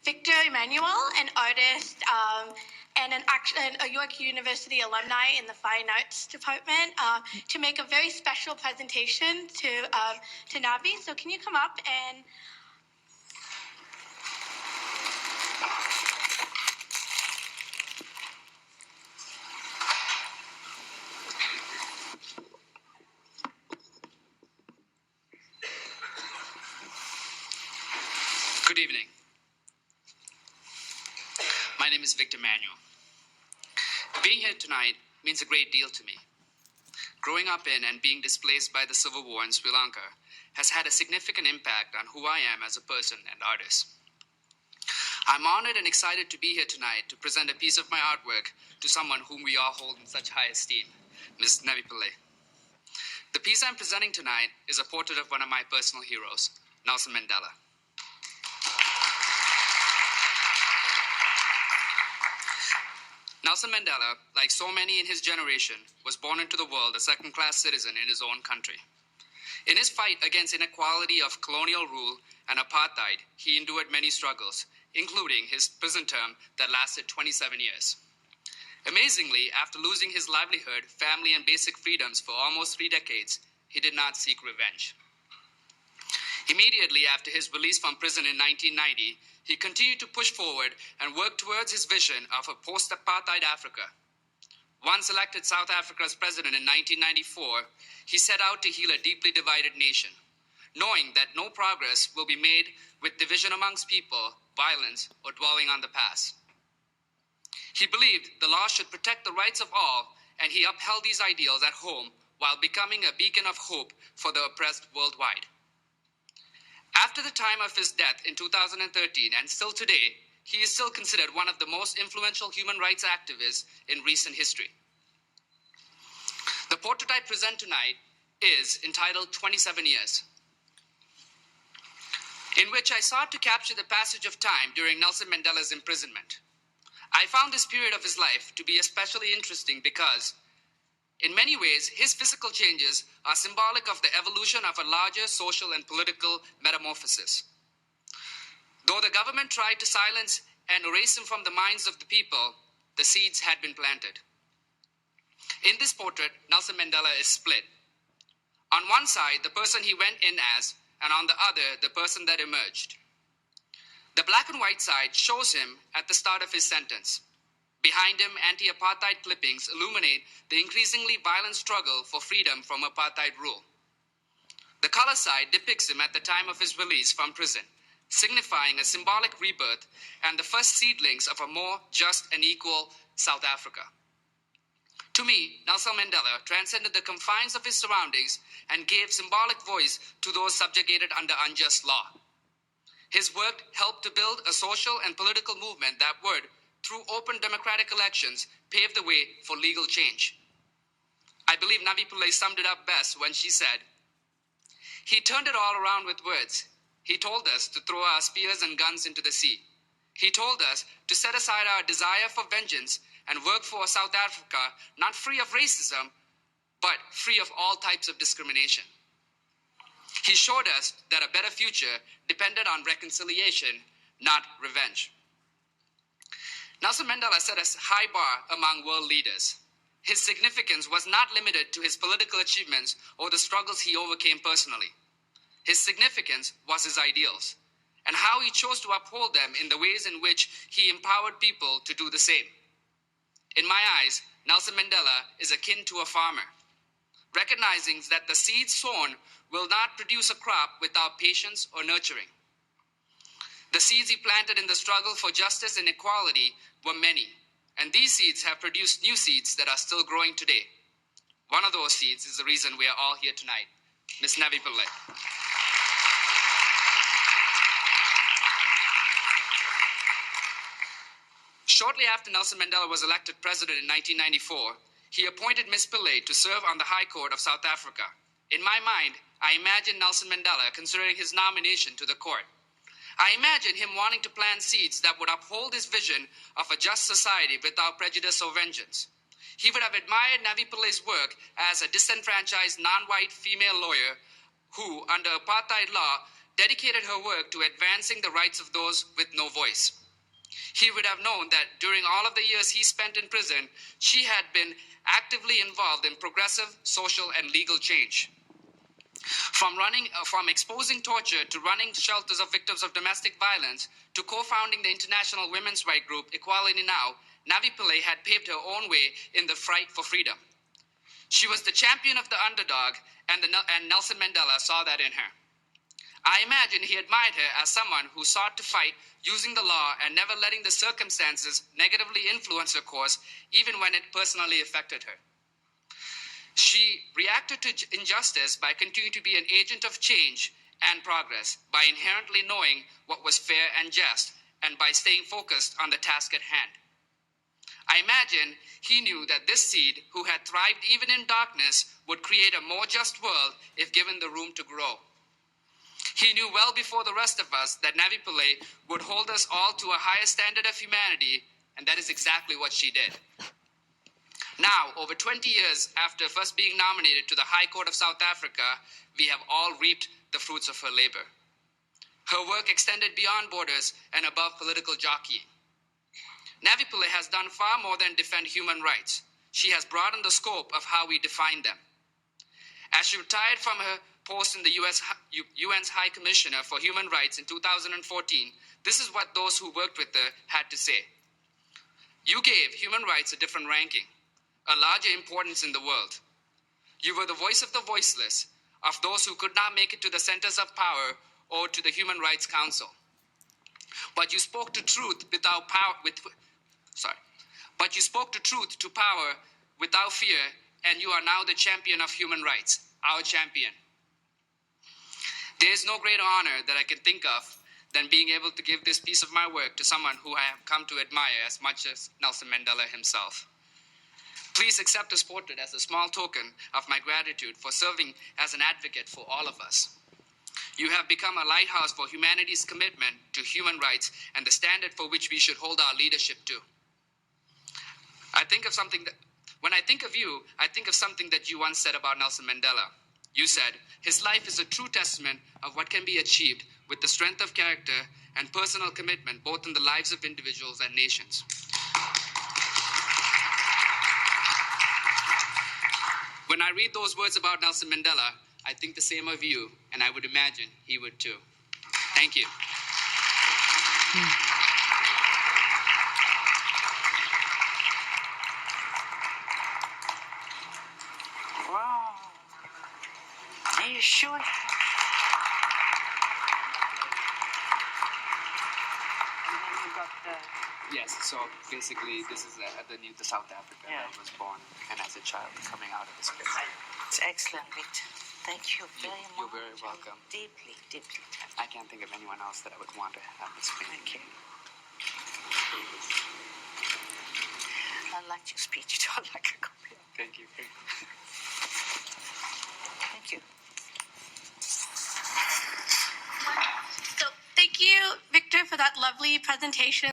Victor Emmanuel, an artist and a York University alumni in the Fine Arts Department, to make a very special presentation to Navi. So can you come up and... Good evening. My name is Victor Emmanuel. Being here tonight means a great deal to me. Growing up in and being displaced by the civil war in Sri Lanka has had a significant impact on who I am as a person and artist. I'm honored and excited to be here tonight to present a piece of my artwork to someone whom we all hold in such high esteem, Ms. Navi Pillay. The piece I'm presenting tonight is a portrait of one of my personal heroes, Nelson Mandela. Nelson Mandela, like so many in his generation, was born into the world a second-class citizen in his own country. In his fight against inequality of colonial rule and apartheid, he endured many struggles, including his prison term that lasted 27 years. Amazingly, after losing his livelihood, family, and basic freedoms for almost 3 decades, he did not seek revenge. Immediately after his release from prison in 1990, he continued to push forward and work towards his vision of a post-apartheid Africa. Once elected South Africa's president in 1994, he set out to heal a deeply divided nation, knowing that no progress will be made with division amongst people, violence, or dwelling on the past. He believed the law should protect the rights of all, and he upheld these ideals at home while becoming a beacon of hope for the oppressed worldwide. After the time of his death in 2013, and still today, he is still considered one of the most influential human rights activists in recent history. The portrait I present tonight is entitled 27 Years, in which I sought to capture the passage of time during Nelson Mandela's imprisonment. I found this period of his life to be especially interesting because, in many ways, his physical changes are symbolic of the evolution of a larger social and political metamorphosis. Though the government tried to silence and erase him from the minds of the people, the seeds had been planted. In this portrait, Nelson Mandela is split. On one side, the person he went in as, and on the other, the person that emerged. The black and white side shows him at the start of his sentence. Behind him, anti-apartheid clippings illuminate the increasingly violent struggle for freedom from apartheid rule. The color side depicts him at the time of his release from prison, signifying a symbolic rebirth and the first seedlings of a more just and equal South Africa. To me, Nelson Mandela transcended the confines of his surroundings and gave symbolic voice to those subjugated under unjust law. His work helped to build a social and political movement that would, through open democratic elections, paved the way for legal change. I believe Navi Pillay summed it up best when she said, "He turned it all around with words. He told us to throw our spears and guns into the sea. He told us to set aside our desire for vengeance and work for a South Africa not free of racism, but free of all types of discrimination. He showed us that a better future depended on reconciliation, not revenge." Nelson Mandela set a high bar among world leaders. His significance was not limited to his political achievements or the struggles he overcame personally. His significance was his ideals, and how he chose to uphold them in the ways in which he empowered people to do the same. In my eyes, Nelson Mandela is akin to a farmer, recognizing that the seeds sown will not produce a crop without patience or nurturing. The seeds he planted in the struggle for justice and equality were many, and these seeds have produced new seeds that are still growing today. One of those seeds is the reason we are all here tonight, Ms. Navi Pillay. Shortly after Nelson Mandela was elected president in 1994, he appointed Ms. Pillay to serve on the High Court of South Africa. In my mind, I imagine Nelson Mandela considering his nomination to the court. I imagine him wanting to plant seeds that would uphold his vision of a just society without prejudice or vengeance. He would have admired Navi Pillay's work as a disenfranchised non-white female lawyer who, under apartheid law, dedicated her work to advancing the rights of those with no voice. He would have known that during all of the years he spent in prison, she had been actively involved in progressive social and legal change. From exposing torture to running shelters of victims of domestic violence to co-founding the international women's rights group Equality Now, Navi Pillay had paved her own way in the fight for freedom. She was the champion of the underdog, and Nelson Mandela saw that in her. I imagine he admired her as someone who sought to fight using the law and never letting the circumstances negatively influence her course, even when it personally affected her. She reacted to injustice by continuing to be an agent of change and progress, by inherently knowing what was fair and just, and by staying focused on the task at hand. I imagine he knew that this seed, who had thrived even in darkness, would create a more just world if given the room to grow. He knew well before the rest of us that Navi Pillay would hold us all to a higher standard of humanity, and that is exactly what she did. Now, over 20 years after first being nominated to the High Court of South Africa, we have all reaped the fruits of her labor. Her work extended beyond borders and above political jockeying. Navi Pillay has done far more than defend human rights. She has broadened the scope of how we define them. As she retired from her post in the UN's High Commissioner for Human Rights in 2014, this is what those who worked with her had to say. You gave human rights a different ranking, a larger importance in the world. You were the voice of the voiceless, of those who could not make it to the centers of power or to the Human Rights Council. But you spoke to truth without power. But you spoke to truth to power without fear, and you are now the champion of human rights, our champion. There is no greater honor that I can think of than being able to give this piece of my work to someone who I have come to admire as much as Nelson Mandela himself. Please accept this portrait as a small token of my gratitude for serving as an advocate for all of us. You have become a lighthouse for humanity's commitment to human rights and the standard for which we should hold our leadership to. When I think of you, I think of something that you once said about Nelson Mandela. You said, his life is a true testament of what can be achieved with the strength of character and personal commitment, both in the lives of individuals and nations. When I read those words about Nelson Mandela, I think the same of you, and I would imagine he would too. Thank you. Wow. Are you sure? Yes, so basically this is the South Africa that was born and as a child coming out of this place. It's excellent, Victor. Thank you very much. You're very welcome. Deeply, deeply. I can't think of anyone else that I would want to have this speech. Thank you. I liked your speech. I like a copy. Thank you. Thank you. So thank you, Victor, for that lovely presentation.